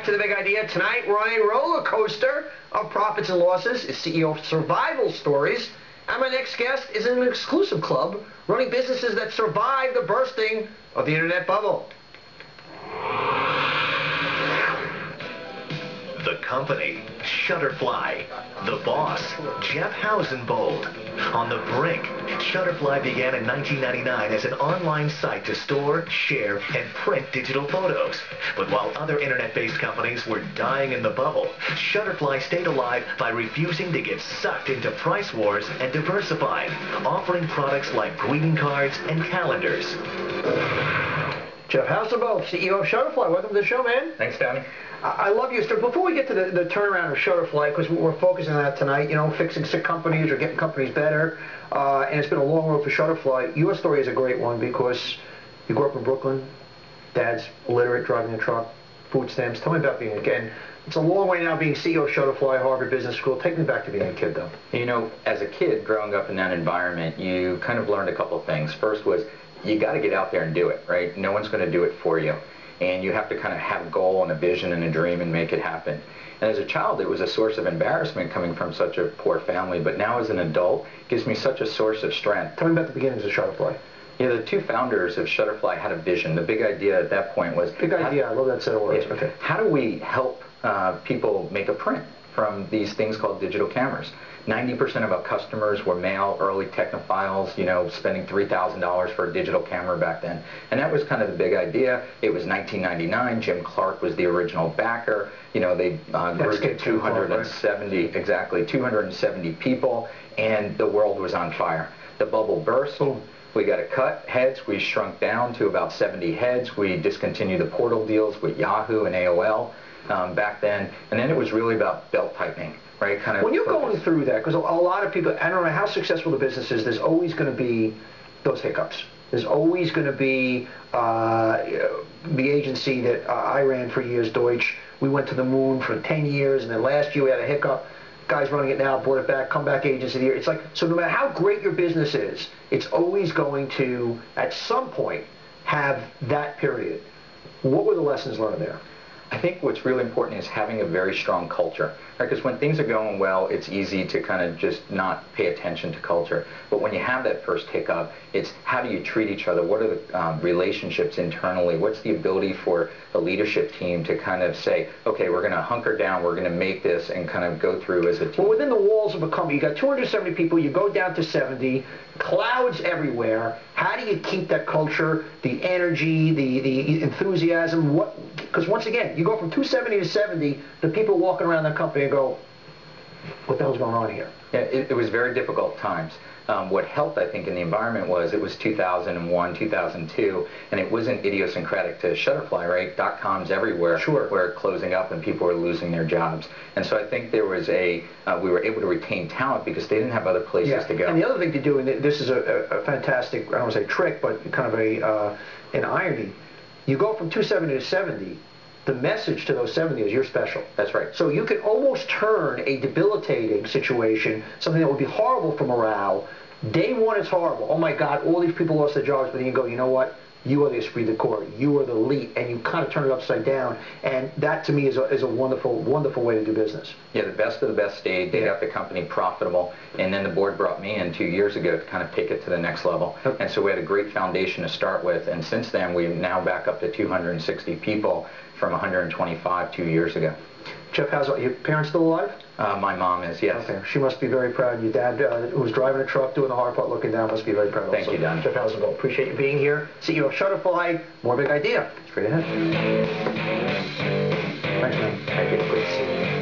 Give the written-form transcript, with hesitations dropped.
to the Big Idea. Tonight, we're on a roller coaster of profits and losses. It's CEO of Survival Stories. And my next guest is in an exclusive club running businesses that survived the bursting of the internet bubble. The company, Shutterfly. The boss, Jeff Housenbold. On the brink, Shutterfly began in 1999 as an online site to store, share, and print digital photos. But while other internet-based companies were dying in the bubble, Shutterfly stayed alive by refusing to get sucked into price wars and diversifying, offering products like greeting cards and calendars. Jeff Housenbold, CEO of Shutterfly. Welcome to the show, man. Thanks, Tony. I love you. So before we get to the turnaround of Shutterfly, because we're focusing on that tonight, you know, fixing sick companies or getting companies better, and it's been a long road for Shutterfly. Your story is a great one because you grew up in Brooklyn, dad's illiterate, driving a truck, food stamps. Tell me about being a kid. It's a long way now being CEO of Shutterfly, Harvard Business School. Take me back to being a kid, though. You know, as a kid growing up in that environment, you kind of learned a couple things. First was you got to get out there and do it, right? No one's going to do it for you. And you have to kind of have a goal and a vision and a dream and make it happen. And as a child, it was a source of embarrassment coming from such a poor family, but now as an adult, it gives me such a source of strength. Tell me about the beginnings of Shutterfly. Yeah, the two founders of Shutterfly had a vision. The big idea at that point was... Big idea, I love that set of words. Yeah, okay. How do we help people make a print from these things called digital cameras? 90% of our customers were male, early technophiles, you know, spending $3,000 for a digital camera back then. And that was kind of the big idea. It was 1999. Jim Clark was the original backer. You know, they grew to 270, right? Exactly, 270 people, and the world was on fire. The bubble burst. Boom. We got to cut heads. We shrunk down to about 70 heads. We discontinued the portal deals with Yahoo and AOL back then. And then it was really about belt tightening. Right, kind of when you're going through that, because a lot of people, I don't know how successful the business is, there's always going to be those hiccups. There's always going to be the agency that I ran for years, Deutsch. We went to the moon for 10 years, and then last year we had a hiccup. Guys running it now, brought it back, come back agency of the year. It's like, so no matter how great your business is, it's always going to, at some point, have that period. What were the lessons learned there? I think what's really important is having a very strong culture, right? Because when things are going well, it's easy to kind of just not pay attention to culture. But when you have that first hiccup, it's how do you treat each other? What are the relationships internally? What's the ability for the leadership team to kind of say, okay, we're going to hunker down, we're going to make this, and kind of go through as a team? Well, within the walls of a company, you got 270 people, you go down to 70, clouds everywhere. How do you keep that culture, the energy, the enthusiasm? Because once again, you go from 270 to 70, the people walking around that company and go, what the hell's going on here? Yeah, it was very difficult times. What helped, I think, in the environment was it was 2001, 2002, and it wasn't idiosyncratic to Shutterfly, right? .coms everywhere were closing up and people were losing their jobs. And so I think there was we were able to retain talent because they didn't have other places to go. And the other thing to do, and this is a fantastic, I don't want to say trick, but kind of an irony, you go from 270 to 70, the message to those 70 is you're special. That's right. So you can almost turn a debilitating situation, something that would be horrible for morale. Day one it's horrible. Oh my God, all these people lost their jobs, but then you go, you know what? You are the esprit de corps. You are the elite, and you kind of turn it upside down. And that, to me, is a wonderful, wonderful way to do business. Yeah, the best of the best stayed. They got the company profitable, and then the board brought me in 2 years ago to kind of take it to the next level. Okay. And so we had a great foundation to start with, and since then we're now back up to 260 people from 125 2 years ago. Jeff, are your parents still alive? My mom is, yes. Okay. She must be very proud. Your dad, who was driving a truck, doing the hard part, looking down, must be very proud. Thank you, Don. Jeff Housenbold, appreciate you being here. CEO of Shutterfly, more Big Idea. Straight ahead. Thanks, man. Thank you. Good to see you.